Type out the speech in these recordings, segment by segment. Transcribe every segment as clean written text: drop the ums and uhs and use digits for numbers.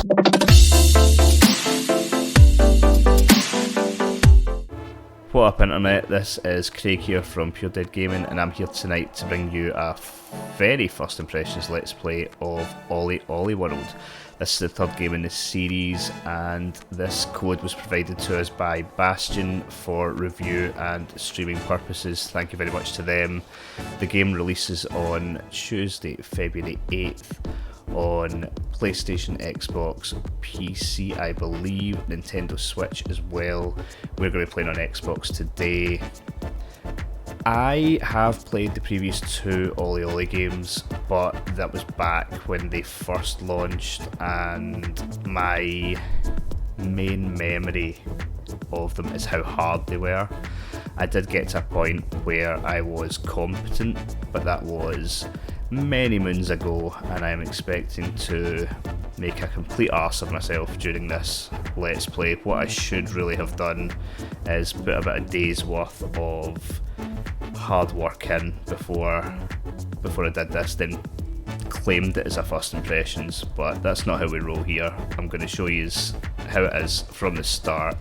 What up internet, this is Craig here from Pure Dead Gaming, and I'm here tonight to bring you a very first impressions let's play of OlliOlli World. This is the third game in this series, and this code was provided to us by Bastion for review and streaming purposes. Thank you very much to them. The game releases on Tuesday, February 8th. On PlayStation, Xbox, PC, I believe, Nintendo Switch as well. We're going to be playing on Xbox today. I have played the previous two OlliOlli games, but that was back when they first launched, and my main memory of them is how hard they were. I did get to a point where I was competent, but that was many moons ago, and I'm expecting to make a complete arse of myself during this let's play. What I should really have done is put about a day's worth of hard work in before I did this, then claimed it as a first impressions, but that's not how we roll here. I'm going to show you how it is from the start.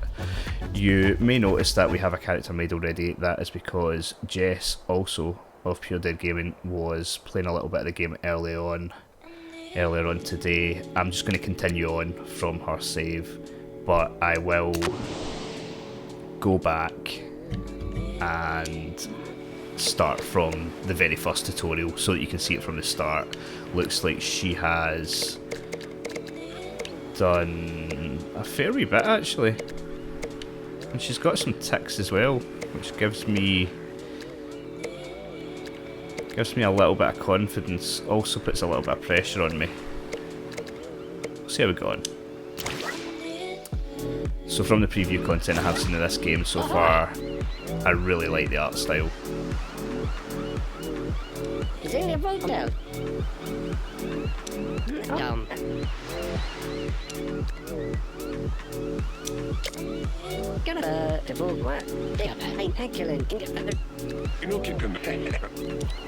You may notice that we have a character made already. That is because Jess, also of Pure Dead Gaming, was playing a little bit of the game earlier on today. I'm just going to continue on from her save, but I will go back and start from the very first tutorial so that you can see it from the start. Looks like she has done a fair wee bit actually, and she's got some ticks as well, which gives me a little bit of confidence, also puts a little bit of pressure on me. We'll see how we go on. So from the preview content I have seen of this game so far, I really like the art style. Is there a boat down?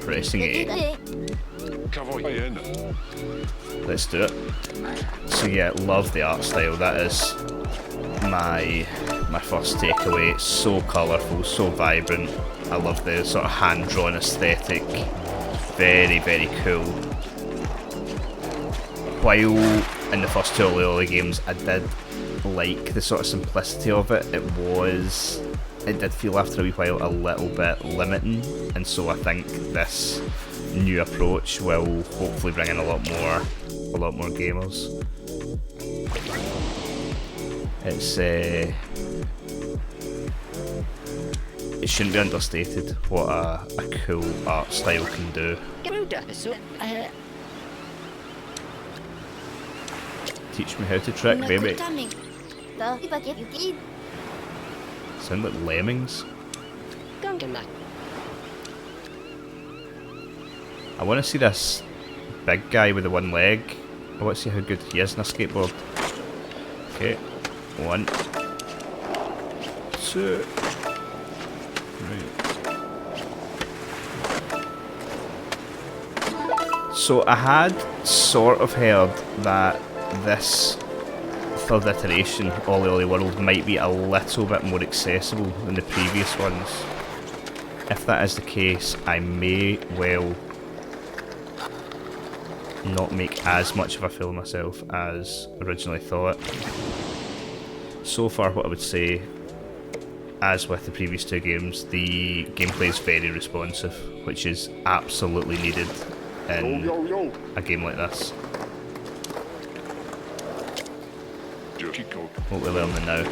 Pressing A. Let's do it. So yeah, love the art style. That is my first takeaway. It's so colourful, so vibrant. I love the sort of hand-drawn aesthetic. Very, very cool. While in the first two OlliOlli games I did like the sort of simplicity of it, it did feel after a wee while a little bit limiting, and so I think this new approach will hopefully bring in a lot more gamers. It shouldn't be understated what a cool art style can do. Teach me how to trick, baby. Sound like lemmings. I want to see this big guy with the one leg. I want to see how good he is in a skateboard. Okay, 1, 2. Right. So I had sort of heard that this third iteration, OlliOlli World, might be a little bit more accessible than the previous ones. If that is the case, I may well not make as much of a fool of myself as originally thought. So far, what I would say, as with the previous two games, the gameplay is very responsive, which is absolutely needed in a game like this. What we're learning now.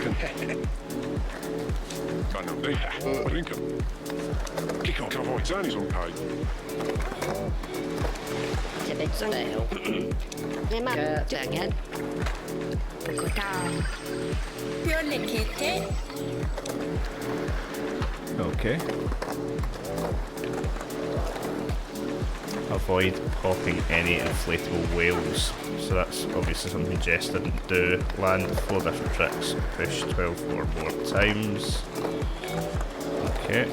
Okay. Avoid popping any inflatable whales. So that's obviously something Jess didn't do. Land 4 different tricks. Push 12 or more times. Okay.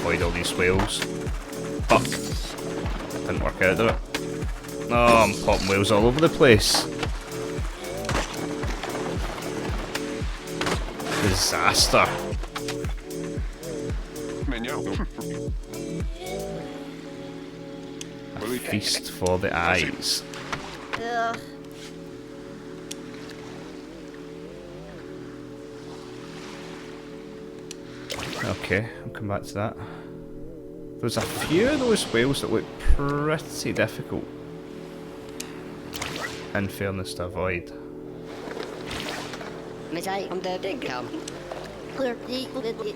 avoid all these whales. Fuck. Didn't work out, did it? Oh, I'm popping whales all over the place. Disaster. A feast for the eyes. Ugh. Okay, I'll come back to that. There's a few of those whales that look pretty difficult, in fairness, to avoid. Miss I on the big come. Clear the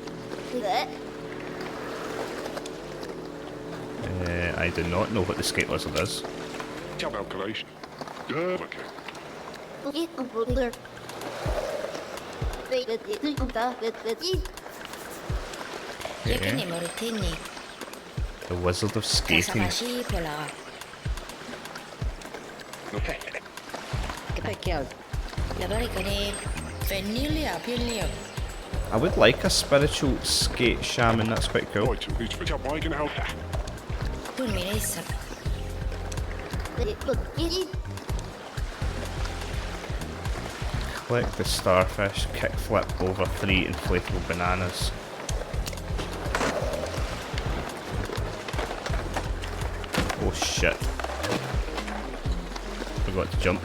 I do not know what the skate lizard is. Calculation. Okay. clear. Okay. The Wizard of Skating. Okay. I would like a spiritual skate shaman, that's quite cool. Right, who's fit up? I can help. Collect the starfish, kickflip over 3 inflatable bananas. Oh shit. Forgot to jump.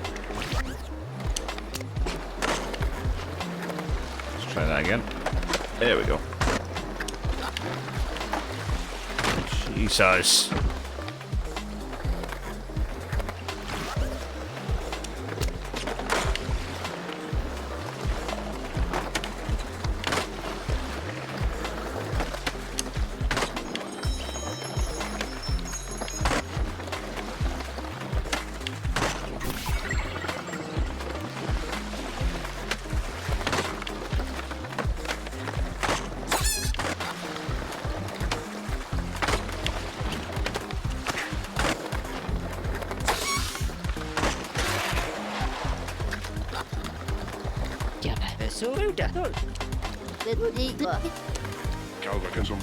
Let's try that again. There we go. Jesus. Calvacasm.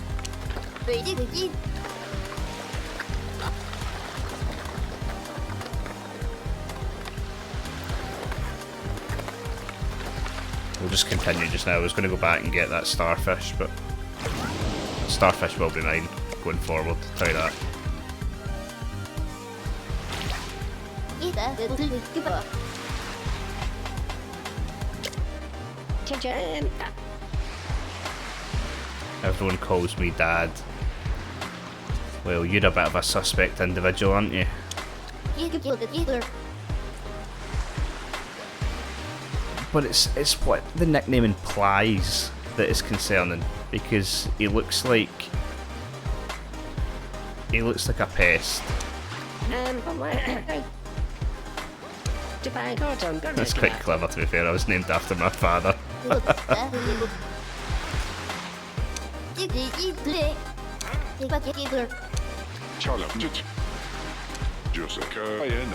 We'll just continue just now. I was going to go back and get that starfish, but starfish will be mine going forward, I'll tell you that. Everyone calls me Dad. Well, you're a bit of a suspect individual, aren't you? But it's what the nickname implies that is concerning, because he looks like a pest. That's quite clever, to be fair. I was named after my father. Challenge. Jessica. Ian.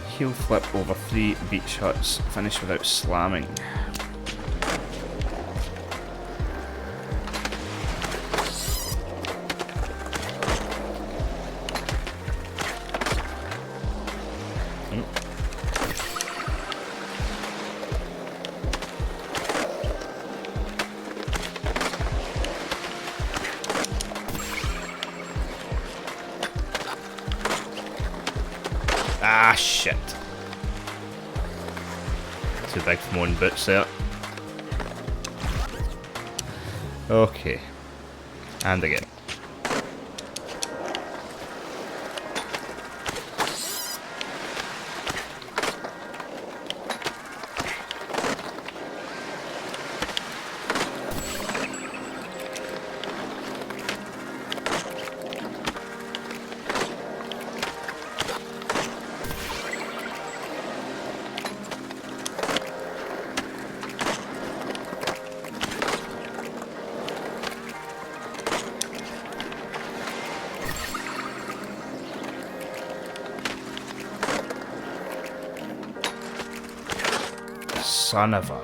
Heel flip over 3 beach huts. Finish without slamming. Ah, shit. Too big for my own boots there. Okay. And again. son of a...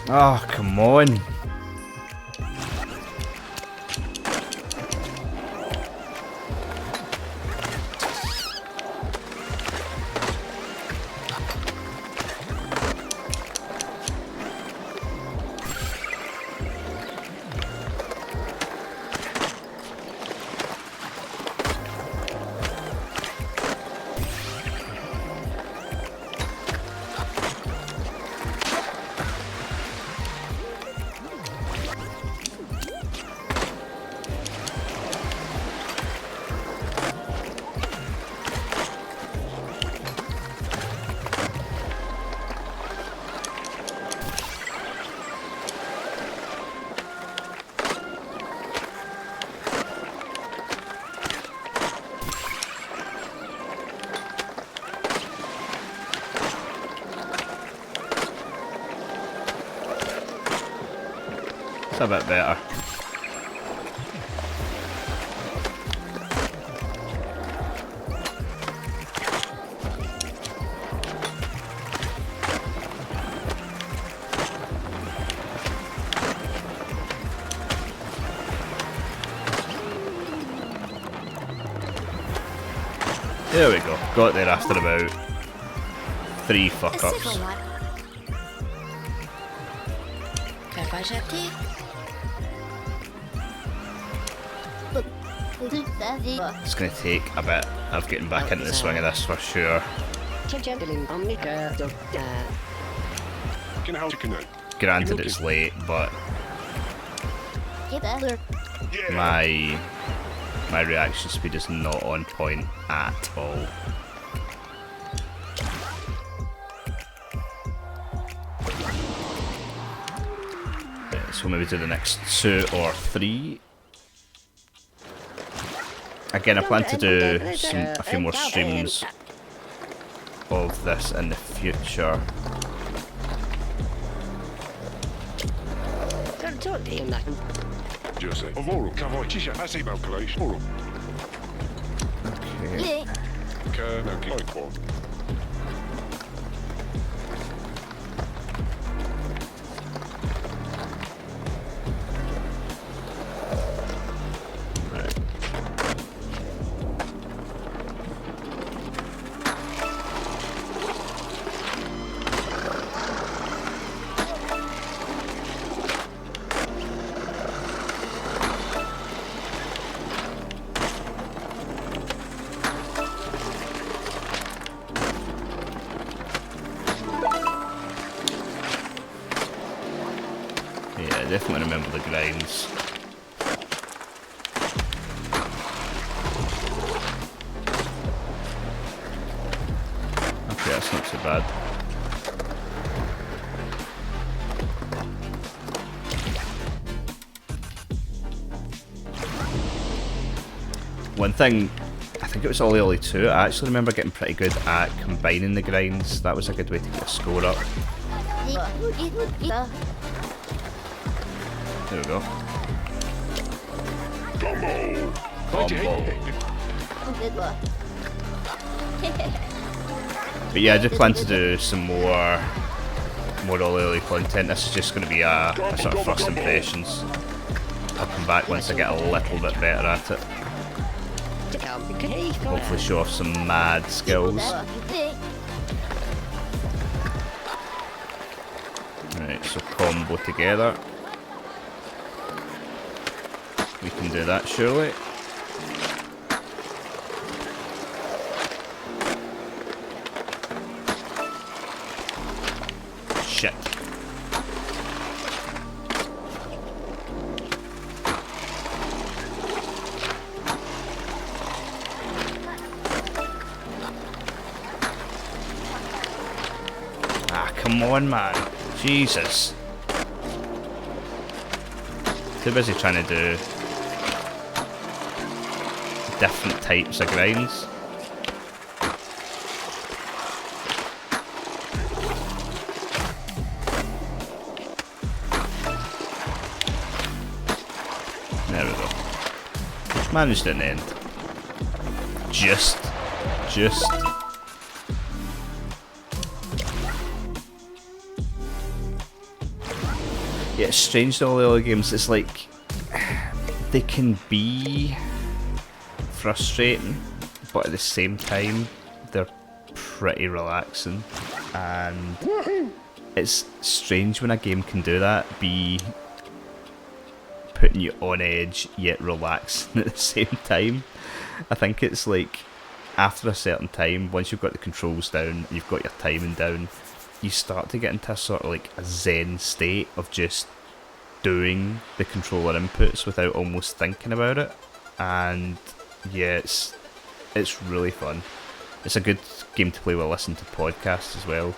Oh, come on. It's a bit better. There we go. Got there after about 3 fuck-ups. It's going to take a bit of getting back into the swing of this for sure. Granted it's late, but my reaction speed is not on point at all. Right, so maybe do the next 2 or 3. Again, I plan to do a few more streams of this in the future. Okay. I definitely remember the grinds. Okay, that's not too bad. One thing, I think it was OlliOlli 2, I actually remember getting pretty good at combining the grinds. That was a good way to get a score up. There we go. Combo. But yeah, I just plan to do some more OlliOlli content. This is just going to be a sort of first impressions. I'll come back once I get a little bit better at it. Hopefully show off some mad skills. Right, so combo together. We can do that surely. Shit. come on, man. Jesus. Too busy trying to do different types of grinds. There we go. Managed in the end. Just. Yeah, it's strange, all the other games. It's like they can be frustrating, but at the same time, they're pretty relaxing. And it's strange when a game can do that, be putting you on edge yet relaxing at the same time. I think it's like after a certain time, once you've got the controls down, you've got your timing down, you start to get into a sort of like a zen state of just doing the controller inputs without almost thinking about it. And yeah, it's really fun. It's a good game to play while listening to podcasts as well.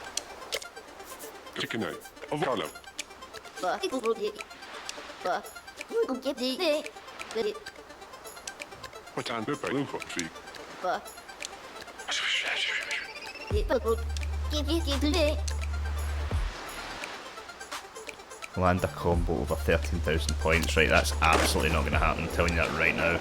Land a combo over 13,000 points. Right, that's absolutely not going to happen. I'm telling you that right now.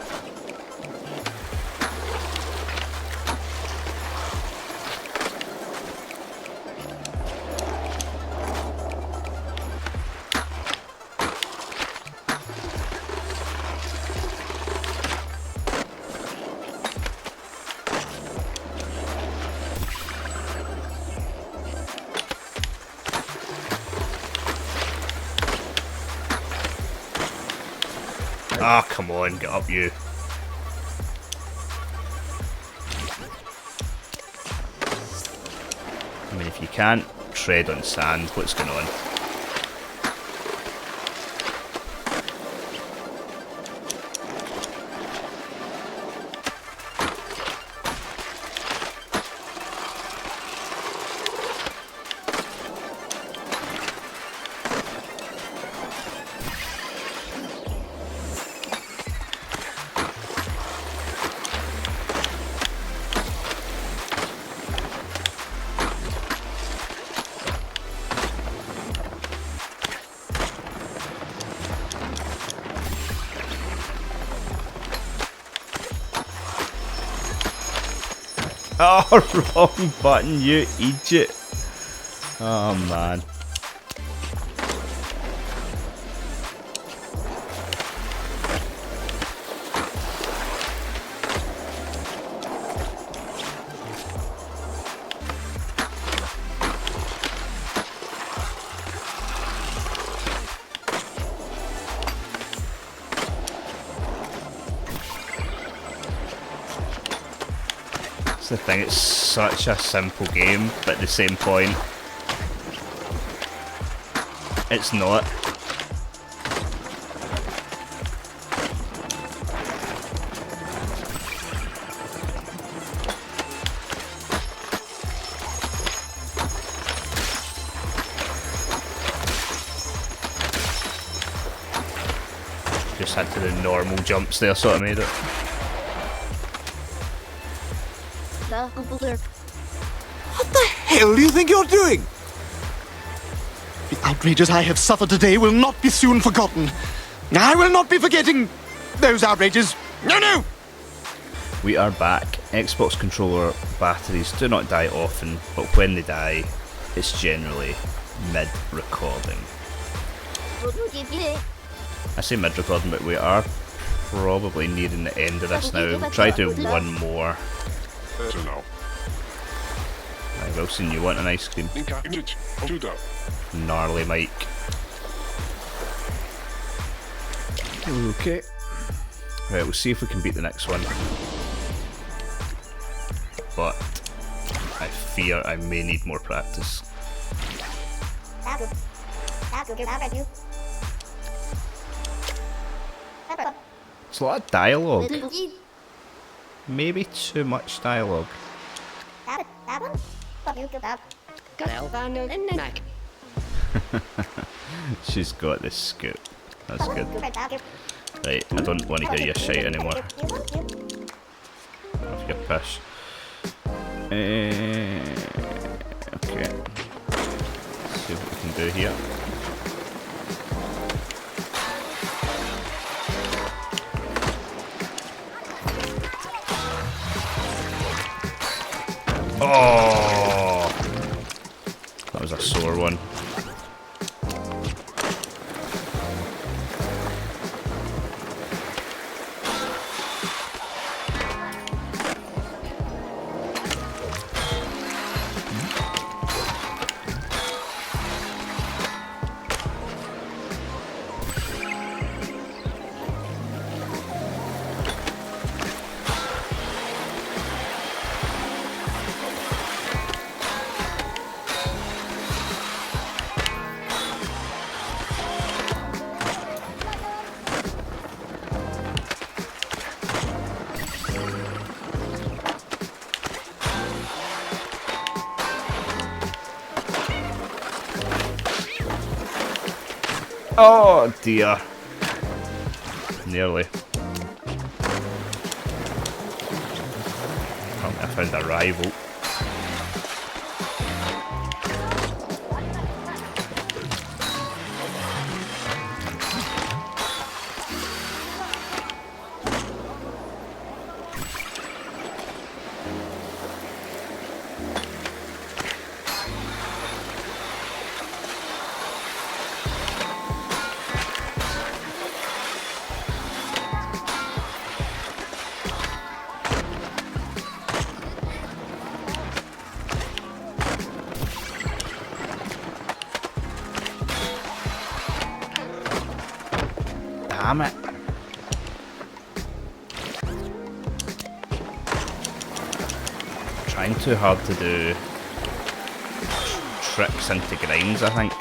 Ah, come on, get up you. I mean, if you can't tread on sand, what's going on? Oh, wrong button, you idiot. Oh, man. The thing, it's such a simple game, but at the same point, it's not. Just had to do normal jumps there, sort of made it. What the hell do you think you're doing? The outrages I have suffered today will not be soon forgotten. I will not be forgetting those outrages. No! We are back. Xbox controller batteries do not die often, but when they die, it's generally mid-recording. I say mid-recording, but we are probably nearing the end of this now. We'll try to do one more. Right, Wilson, you want an ice cream? Gnarly Mike. Okay. Right, we'll see if we can beat the next one. But I fear I may need more practice. It's a lot of dialogue. Maybe too much dialogue. She's got this scoop. That's good. Right, I don't want to hear your shite anymore. Off your pish. Okay. Let's see what we can do here. Oh! That was a sore one. Oh dear. Nearly. Oh, I found a rival. Damn it. Trying too hard to do tricks into grinds, I think.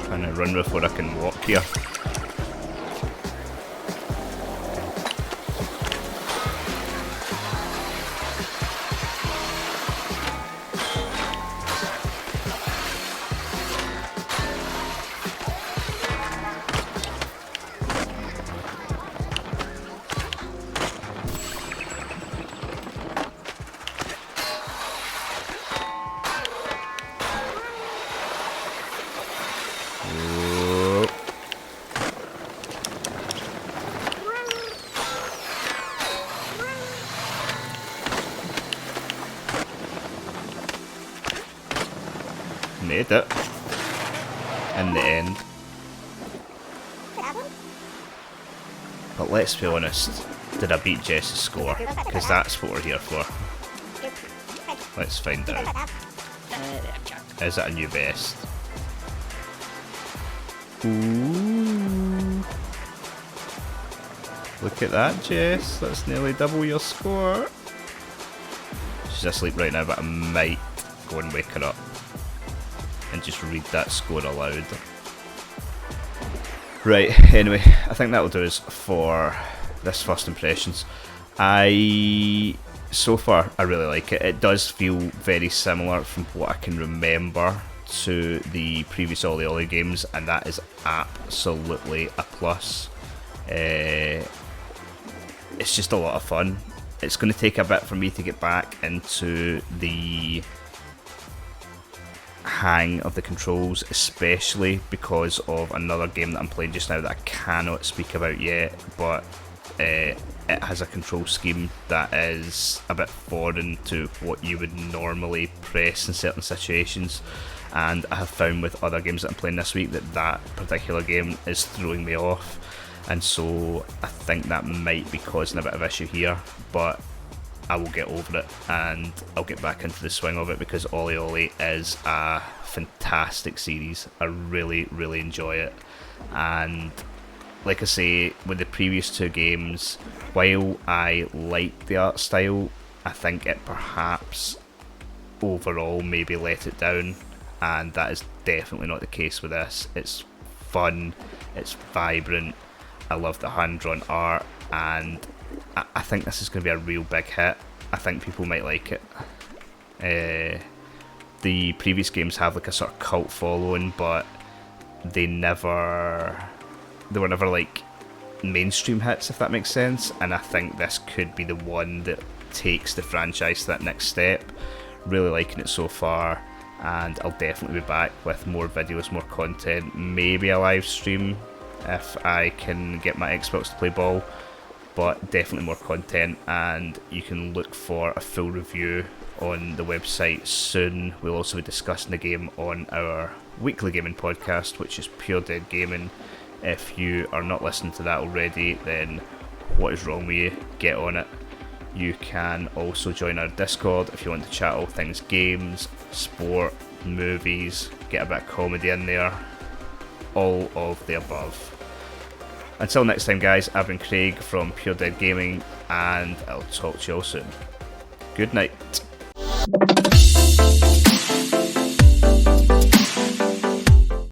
Trying to run before I can walk here. Made it in the end. But let's be honest, did I beat Jess's score? Because that's what we're here for. Let's find out. Is it a new best? Ooh. Look at that, Jess. That's nearly double your score. She's asleep right now, but I might go and wake her up and just read that score aloud. Right, anyway, I think that'll do us for this first impressions. So far, I really like it. It does feel very similar from what I can remember to the previous OlliOlli games, and that is absolutely a plus. It's just a lot of fun. It's going to take a bit for me to get back into the hang of the controls, especially because of another game that I'm playing just now that I cannot speak about yet, but it has a control scheme that is a bit foreign to what you would normally press in certain situations, and I have found with other games that I'm playing this week that that particular game is throwing me off, and so I think that might be causing a bit of issue here, but I will get over it and I'll get back into the swing of it, because OlliOlli is a fantastic series. I really, really enjoy it, and like I say, with the previous two games, while I like the art style, I think it perhaps overall maybe let it down, and that is definitely not the case with this. It's fun, it's vibrant, I love the hand-drawn art, and I think this is going to be a real big hit. I think people might like it. The previous games have like a sort of cult following, but they were never like mainstream hits, if that makes sense, and I think this could be the one that takes the franchise to that next step. Really liking it so far, and I'll definitely be back with more videos, more content, maybe a live stream if I can get my Xbox to play ball, but definitely more content, and you can look for a full review on the website soon. We'll also be discussing the game on our weekly gaming podcast, which is Pure Dead Gaming. If you are not listening to that already, then what is wrong with you? Get on it. You can also join our Discord if you want to chat all things games, sport, movies, get a bit of comedy in there, all of the above. Until next time guys, I've been Craig from Pure Dead Gaming, and I'll talk to you all soon. Good night.